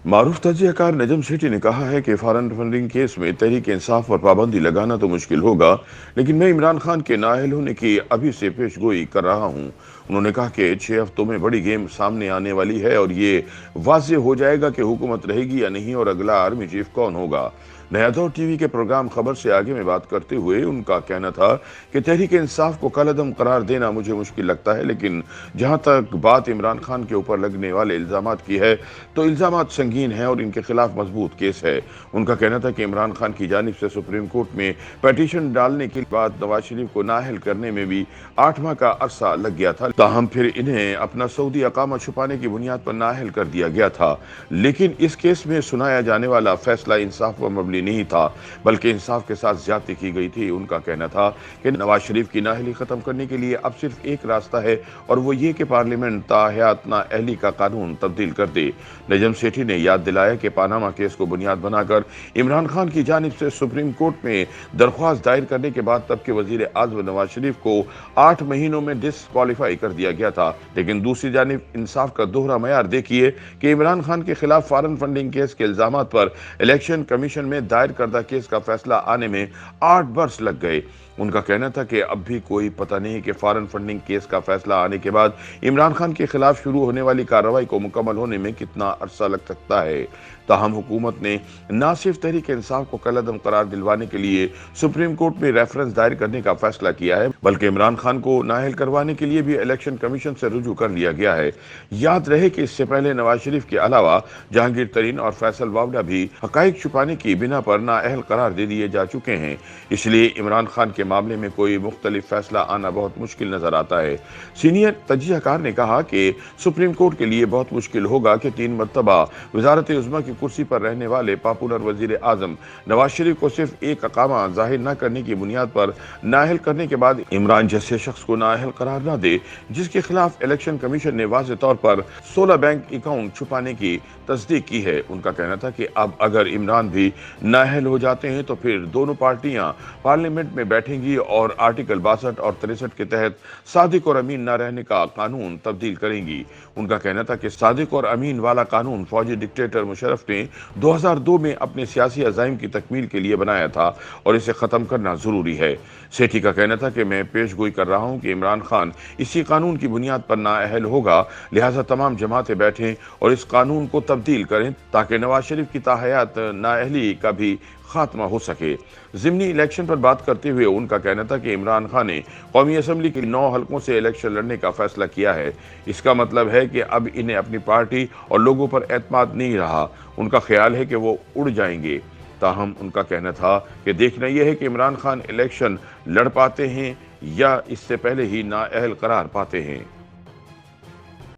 मारूफ तजियाकार नजम सेठी ने कहा है कि फॉरेन फंडिंग केस में तहरीक इंसाफ पर पाबंदी लगाना तो मुश्किल होगा, लेकिन मैं इमरान खान के नाअहल होने की अभी से पेशगोई कर रहा हूं। उन्होंने कहा कि 6 हफ्तों में बड़ी गेम सामने आने वाली है और ये वाज़ेह हो जाएगा कि हुकूमत रहेगी या नहीं और अगला आर्मी चीफ कौन होगा। नया दौर टीवी के प्रोग्राम खबर से आगे में बात करते हुए उनका कहना था कि तहरीक इंसाफ को कलअदम करार देना मुझे मुश्किल लगता है, लेकिन जहां तक बात इमरान खान के ऊपर लगने वाले इल्जामात की है तो इल्जामात संगीन हैं और इनके खिलाफ मजबूत केस है। उनका कहना था कि इमरान खान की जानिब से सुप्रीम कोर्ट में पिटीशन डालने के बाद नवाज शरीफ को नाअहल करने में भी 8 माह का अरसा लग गया था, ताहम फिर इन्हें अपना सऊदी अकामा छुपाने की बुनियाद पर नाअहल कर दिया गया था। लेकिन इस केस में सुनाया जाने वाला फैसला इंसाफ पर मबनी नहीं था, बल्कि इंसाफ के साथ ज्यादती की गई थी। उनका कहना था कि नवाज शरीफ की नाअहली खत्म करने के लिए अब सिर्फ एक रास्ता है और वो ये कि पार्लियामेंट ताहयात नाअहली का कानून तब्दील कर दे। नजम सेठी ने याद दिलाया कि पानामा केस को बुनियाद बनाकर इमरान खान की जानिब से सुप्रीम कोर्ट में दरख्वास्त दायर करने के बाद तब के वजीर आज़म नवाज शरीफ को 8 महीनों में डिसक्वालीफाई कर दिया गया था। लेकिन दूसरी जानिब इंसाफ का दोहरा मयार देखिए कि इमरान खान के खिलाफ फॉरेन फंडिंग केस के इल्जामात पर इलेक्शन कमीशन में दायर करदा केस का फैसला आने में 8 बरस लग गए। उनका कहना था कि अब भी कोई पता नहीं कि फॉरेन फंडिंग केस का फैसला आने के बाद इमरान खान के खिलाफ शुरू होने वाली कार्रवाई को मुकम्मल होने में कितना अरसा लग सकता है। ताहम हुकूमत ने न सिर्फ तहरीक इंसाफ को कलअदम करार दिलवाने के लिए सुप्रीम कोर्ट में रेफरेंस दायर करने का फैसला किया है, बल्कि इमरान खान को नाअहल करवाने के लिए भी इलेक्शन कमीशन से रुजू कर लिया गया है। याद रहे कि इससे पहले नवाज शरीफ के अलावा जहांगीर तरीन और फैसल वावड़ा भी हकाइक छुपाने की बिना पर नाअहल करार दे दिए जा चुके हैं। इसलिए इमरान खान के मामले में कोई मुख्तलिफ फैसला आना बहुत मुश्किल नजर आता है। सीनियर तजियाकार ने कहा कि सुप्रीम कोर्ट के लिए बहुत मुश्किल होगा कि 3 मरतबा वजारत उज़्मा की कुर्सी पर रहने वाले पॉपुलर वजीर आजम नवाज शरीफ को सिर्फ एक अकामा जाहिर न करने की बुनियाद पर नाअहल करने के बाद इमरान जैसे शख्स को नाअहल करार न दे, जिसके खिलाफ इलेक्शन कमीशन ने वाज़ेह तौर पर 16 बैंक अकाउंट छुपाने की तस्दीक की है। उनका कहना था कि अब अगर इमरान भी नाअहल हो जाते हैं तो फिर दोनों पार्टियां पार्लियामेंट में बैठेंगी और आर्टिकल 62 और 63 के तहत सादिक और अमीन न रहने का कानून तब्दील करेंगी। उनका कहना था कि सादिक और अमीन वाला कानून फौजी डिक्टेटर मुशर्रफ ने 2002 में अपने सियासी अज़ाइम की तकमील के लिए बनाया था और इसे ख़त्म करना ज़रूरी है। सेठी का कहना था कि मैं पेशगोई कर रहा हूं कि इमरान खान इसी कानून की बुनियाद पर नाअहल होगा, लिहाजा तमाम जमातें बैठें और इस कानून को तब्दील करें ताकि नवाज शरीफ की ताहयात नाअहली का भी खात्मा हो सके। ज़िमनी इलेक्शन पर बात करते हुए उनका कहना था कि इमरान खान ने कौमी असम्बली के 9 हलकों से इलेक्शन लड़ने का फैसला किया है। इसका मतलब है कि अब इन्हें अपनी पार्टी और लोगों पर एतमाद नहीं रहा। उनका ख्याल है कि वो उड़ जाएंगे। ताहम उनका कहना था कि देखना यह है कि इमरान खान इलेक्शन लड़ पाते हैं या इससे पहले ही नाअहल करार पाते हैं।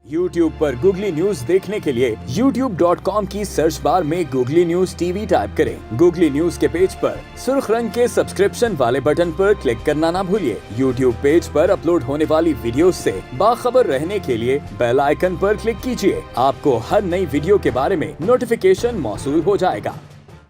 YouTube पर गूगली न्यूज देखने के लिए youtube.com की सर्च बार में गूगली न्यूज टीवी टाइप करें। गूगली न्यूज के पेज पर सुर्ख रंग के सब्सक्रिप्शन वाले बटन पर क्लिक करना ना भूलिए। YouTube पेज पर अपलोड होने वाली वीडियोस से बाखबर रहने के लिए बेल आइकन पर क्लिक कीजिए। आपको हर नई वीडियो के बारे में नोटिफिकेशन मौसूल हो जाएगा।